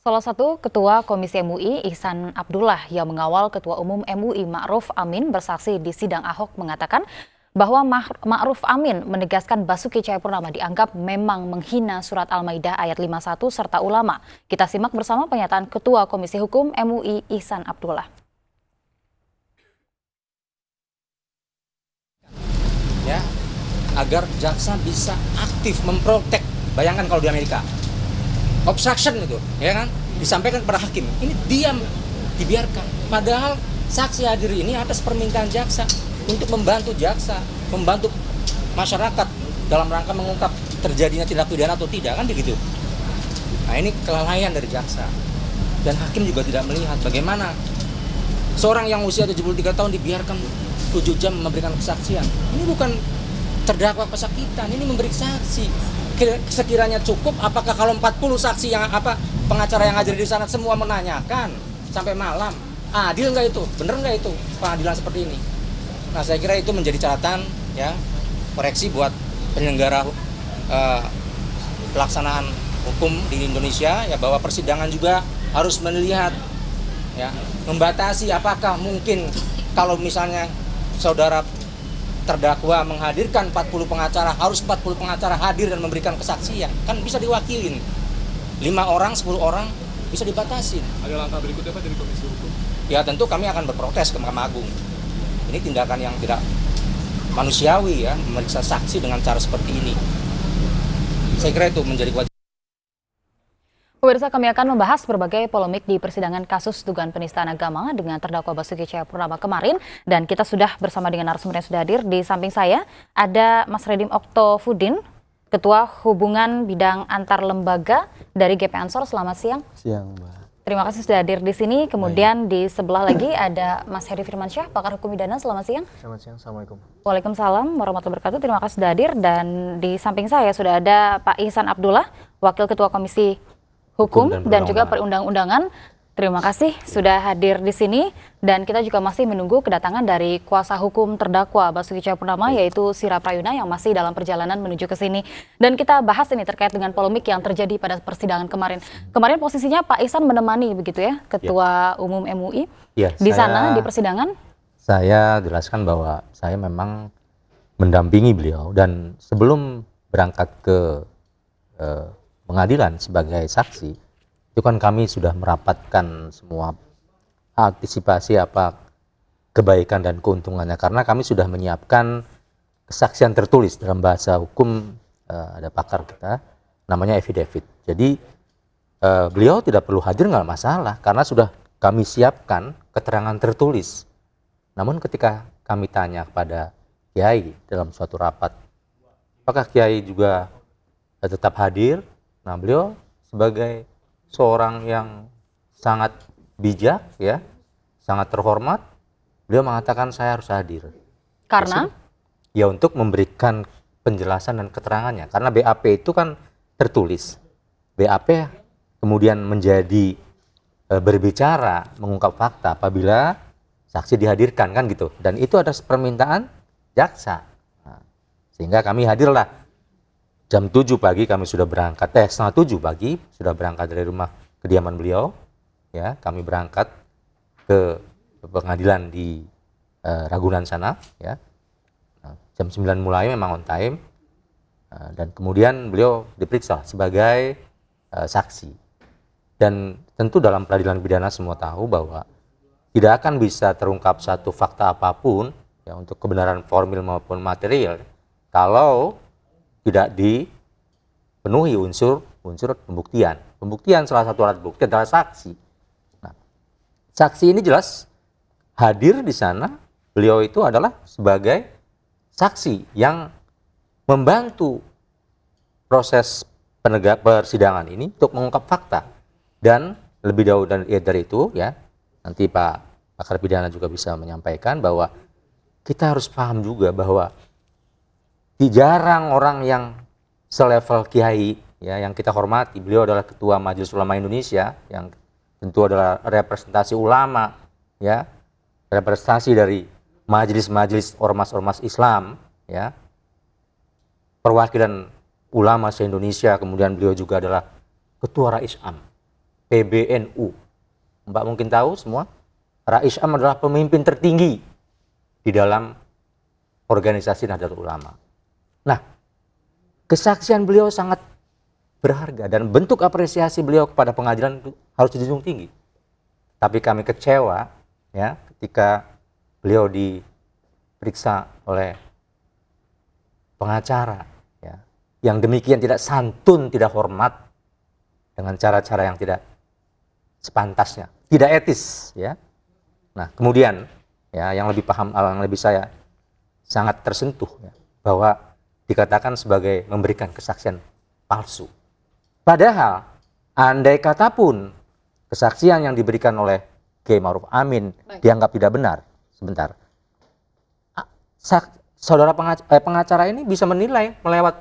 Salah satu Ketua Komisi MUI, Ihsan Abdullah, yang mengawal Ketua Umum MUI Ma'ruf Amin bersaksi di sidang Ahok mengatakan bahwa Ma'ruf Amin menegaskan Basuki Cahayapurnama dianggap memang menghina surat Al-Maidah ayat 51 serta ulama. Kita simak bersama pernyataan Ketua Komisi Hukum MUI Ihsan Abdullah. Ya, agar jaksa bisa aktif memprotek. Bayangkan kalau di Amerika, obstruction itu, ya kan, disampaikan kepada hakim. Ini diam, dibiarkan. Padahal saksi hadir ini atas permintaan jaksa untuk membantu jaksa, membantu masyarakat dalam rangka mengungkap terjadinya tindak pidana atau tidak, kan begitu. Nah, ini kelalaian dari jaksa. Dan hakim juga tidak melihat bagaimana seorang yang usia 73 tahun dibiarkan 7 jam memberikan kesaksian. Ini bukan terdakwa pesakitan, ini memberi saksi. Sekiranya cukup, apakah kalau 40 saksi yang pengacara yang hadir di sana semua menanyakan sampai malam, adil nggak itu? Bener nggak itu pengadilan seperti ini? Nah, saya kira itu menjadi catatan, ya, koreksi buat penyelenggara pelaksanaan hukum di Indonesia, ya, bahwa persidangan juga harus melihat, ya, membatasi apakah mungkin kalau misalnya saudara terdakwa menghadirkan 40 pengacara, harus 40 pengacara hadir dan memberikan kesaksian. Kan bisa diwakilin. 5 orang, 10 orang bisa dibatasi. Ada langkah berikutnya Pak dari Komisi Hukum? Ya, tentu kami akan berprotes ke Mahkamah Agung. Ini tindakan yang tidak manusiawi, ya, memeriksa saksi dengan cara seperti ini. Saya kira itu menjadi kewajiban. Pemirsa, kami akan membahas berbagai polemik di persidangan kasus dugaan penistaan agama dengan terdakwa Basuki Cahayapurnama kemarin, dan kita sudah bersama dengan narasumber yang sudah hadir. Di samping saya ada Mas Redim Oktofudin, Ketua Hubungan Bidang Antar Lembaga dari GP Ansor. Selamat siang. Siang, Mbak. Terima kasih sudah hadir di sini. Kemudian di sebelah lagi ada Mas Heri Firmansyah, pakar hukum pidana. Selamat siang. Selamat siang, Assalamualaikum. Waalaikumsalam warahmatullahi wabarakatuh. Terima kasih sudah hadir. Dan di samping saya sudah ada Pak Ihsan Abdullah, Wakil Ketua Komisi Hukum dan juga Perundang-undangan. Terima kasih sudah hadir di sini, dan kita juga masih menunggu kedatangan dari kuasa hukum terdakwa Basuki Cahayapurnama, yaitu Sira Prayuna, yang masih dalam perjalanan menuju ke sini. Dan kita bahas ini terkait dengan polemik yang terjadi pada persidangan kemarin. Kemarin posisinya Pak Ihsan menemani begitu ya, Ketua Umum MUI di sana di persidangan. Saya jelaskan bahwa saya memang mendampingi beliau, dan sebelum berangkat ke pengadilan sebagai saksi, itu kan kami sudah merapatkan semua antisipasi kebaikan dan keuntungannya, karena kami sudah menyiapkan kesaksian tertulis dalam bahasa hukum, ada pakar kita namanya affidavit. Jadi beliau tidak perlu hadir, nggak masalah, karena sudah kami siapkan keterangan tertulis. Namun ketika kami tanya kepada Kiai dalam suatu rapat, apakah Kiai juga tetap hadir? Nah, beliau sebagai seorang yang sangat bijak, ya, sangat terhormat, beliau mengatakan saya harus hadir. Karena? Ya, untuk memberikan penjelasan dan keterangannya. Karena BAP itu kan tertulis. BAP kemudian menjadi berbicara, mengungkap fakta apabila saksi dihadirkan, kan gitu. Dan itu ada permintaan jaksa. Nah, sehingga kami hadirlah. Jam 7 pagi kami sudah berangkat, setengah 7 pagi sudah berangkat dari rumah kediaman beliau, ya, kami berangkat ke pengadilan di Ragunan sana, ya. Nah, jam 9 mulai, memang on time, dan kemudian beliau diperiksa sebagai saksi. Dan tentu dalam peradilan pidana semua tahu bahwa tidak akan bisa terungkap satu fakta apapun, ya, untuk kebenaran formil maupun material kalau tidak dipenuhi unsur pembuktian. Pembuktian, salah satu alat bukti adalah saksi. Nah, saksi ini jelas hadir di sana. Beliau itu adalah sebagai saksi yang membantu proses persidangan ini untuk mengungkap fakta. Dan lebih jauh dari itu, ya, nanti Pak pakar pidana juga bisa menyampaikan bahwa kita harus paham juga bahwa jarang orang yang selevel Kiai, ya, yang kita hormati. Beliau adalah Ketua Majelis Ulama Indonesia, yang tentu adalah representasi ulama, ya, representasi dari majelis-majelis ormas-ormas Islam, ya, perwakilan ulama se-Indonesia. Kemudian beliau juga adalah Ketua Rais Am, PBNU. Mbak mungkin tahu semua, Rais Am adalah pemimpin tertinggi di dalam organisasi Nahdlatul Ulama. Nah, kesaksian beliau sangat berharga dan bentuk apresiasi beliau kepada pengadilan itu harus dijunjung tinggi. Tapi kami kecewa ya ketika beliau diperiksa oleh pengacara ya, yang demikian tidak santun, tidak hormat dengan cara-cara yang tidak sepantasnya, tidak etis ya. Nah, kemudian ya yang lebih paham, yang lebih saya sangat tersentuh ya, bahwa dikatakan sebagai memberikan kesaksian palsu. Padahal andai kata pun kesaksian yang diberikan oleh Kiai Ma'ruf Amin dianggap tidak benar, sebentar. Saudara pengacara ini bisa menilai melewat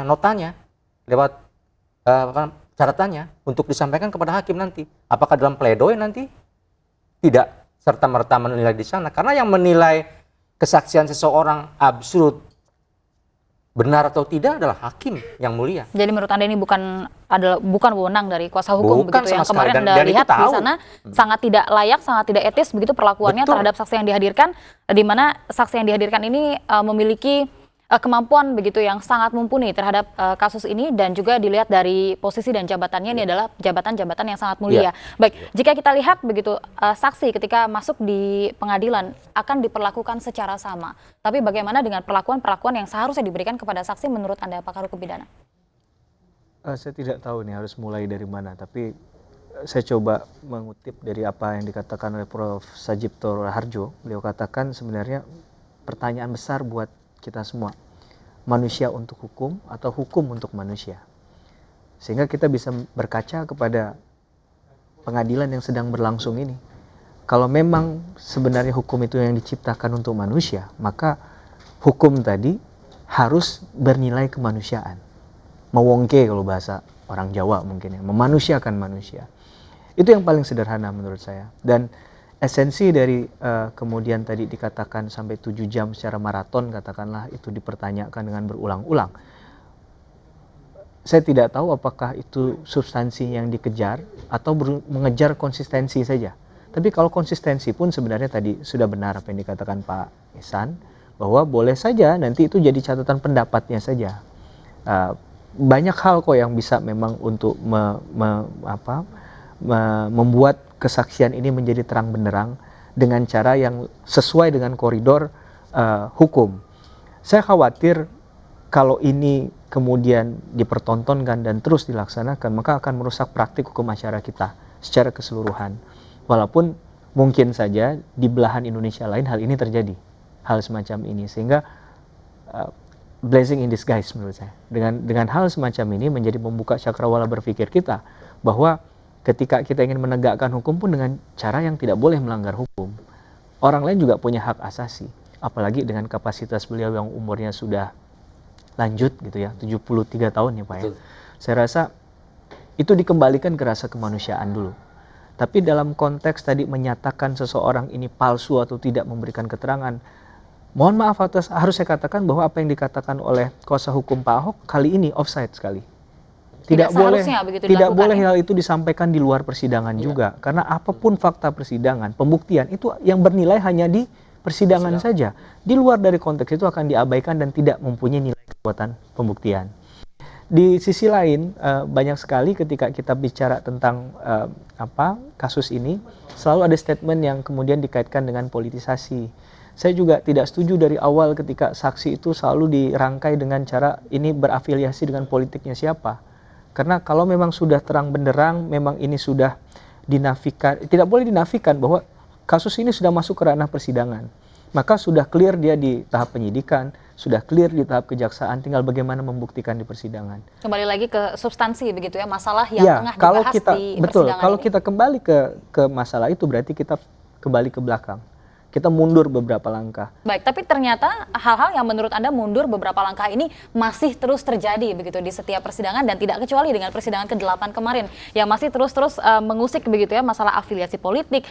notanya, lewat catatannya untuk disampaikan kepada hakim nanti. Apakah dalam pledoi nanti tidak serta-merta menilai di sana, karena yang menilai kesaksian seseorang absolut benar atau tidak adalah hakim yang mulia. Jadi menurut Anda ini bukan wewenang dari kuasa hukum Bukan begitu yang sama sekali. kemarin Anda Dan lihat itu di tahu. sana sangat tidak layak, sangat tidak etis begitu perlakuannya Betul. terhadap saksi yang dihadirkan, di mana saksi yang dihadirkan ini memiliki kemampuan begitu yang sangat mumpuni terhadap kasus ini, dan juga dilihat dari posisi dan jabatannya ini adalah jabatan-jabatan yang sangat mulia. Baik, jika kita lihat begitu saksi ketika masuk di pengadilan akan diperlakukan secara sama. Tapi bagaimana dengan perlakuan-perlakuan yang seharusnya diberikan kepada saksi menurut Anda, pakar hukum pidana? Saya tidak tahu nih harus mulai dari mana, tapi saya coba mengutip dari apa yang dikatakan oleh Prof. Sajipto Raharjo. Beliau katakan sebenarnya pertanyaan besar buat kita semua, manusia untuk hukum atau hukum untuk manusia. Sehingga kita bisa berkaca kepada pengadilan yang sedang berlangsung ini. Kalau memang sebenarnya hukum itu yang diciptakan untuk manusia, maka hukum tadi harus bernilai kemanusiaan. Mewongke kalau bahasa orang Jawa mungkin ya, memanusiakan manusia. Itu yang paling sederhana menurut saya. Dan esensi dari kemudian tadi dikatakan sampai 7 jam secara maraton, katakanlah itu dipertanyakan dengan berulang-ulang. Saya tidak tahu apakah itu substansi yang dikejar atau mengejar konsistensi saja. Tapi kalau konsistensi pun sebenarnya tadi sudah benar apa yang dikatakan Pak Ihsan, bahwa boleh saja nanti itu jadi catatan pendapatnya saja. Banyak hal kok yang bisa memang untuk membuat kesaksian ini menjadi terang benderang dengan cara yang sesuai dengan koridor hukum. Saya khawatir kalau ini kemudian dipertontonkan dan terus dilaksanakan, maka akan merusak praktik hukum acara kita secara keseluruhan. Walaupun mungkin saja di belahan Indonesia lain hal ini terjadi, hal semacam ini, sehingga blessing in disguise menurut saya. Dengan hal semacam ini menjadi membuka cakrawala berpikir kita bahwa ketika kita ingin menegakkan hukum pun dengan cara yang tidak boleh melanggar hukum. Orang lain juga punya hak asasi, apalagi dengan kapasitas beliau yang umurnya sudah lanjut gitu ya, 73 tahun ya Pak ya. Saya rasa itu dikembalikan ke rasa kemanusiaan dulu. Tapi dalam konteks tadi menyatakan seseorang ini palsu atau tidak memberikan keterangan, mohon maaf atas, harus saya katakan bahwa apa yang dikatakan oleh kuasa hukum Pak Ahok kali ini offside sekali. Tidak boleh hal itu disampaikan di luar persidangan juga, karena apapun fakta persidangan, pembuktian itu yang bernilai hanya di persidangan saja. Di luar dari konteks itu akan diabaikan dan tidak mempunyai nilai kekuatan pembuktian. Di sisi lain, banyak sekali ketika kita bicara tentang kasus ini, selalu ada statement yang kemudian dikaitkan dengan politisasi. Saya juga tidak setuju dari awal ketika saksi itu selalu dirangkai dengan cara ini berafiliasi dengan politiknya siapa. Karena kalau memang sudah terang benderang, memang ini sudah dinafikan, tidak boleh dinafikan bahwa kasus ini sudah masuk ke ranah persidangan. Maka sudah clear dia di tahap penyidikan, sudah clear di tahap kejaksaan, tinggal bagaimana membuktikan di persidangan. Kembali lagi ke substansi begitu ya, masalah yang tengah dibahas di persidangan. Kalau kita kembali ke masalah itu berarti kita kembali ke belakang. Kita mundur beberapa langkah. Baik, tapi ternyata hal-hal yang menurut Anda mundur beberapa langkah ini masih terus terjadi begitu di setiap persidangan, dan tidak kecuali dengan persidangan ke-8 kemarin yang masih terus mengusik begitu ya masalah afiliasi politik,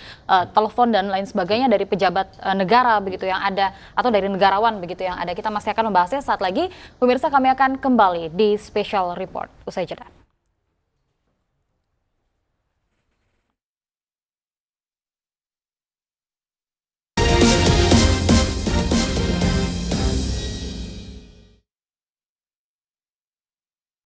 telepon dan lain sebagainya dari pejabat negara begitu yang ada, atau dari negarawan begitu yang ada. Kita masih akan membahasnya saat lagi. Pemirsa, kami akan kembali di Special Report usai jeda.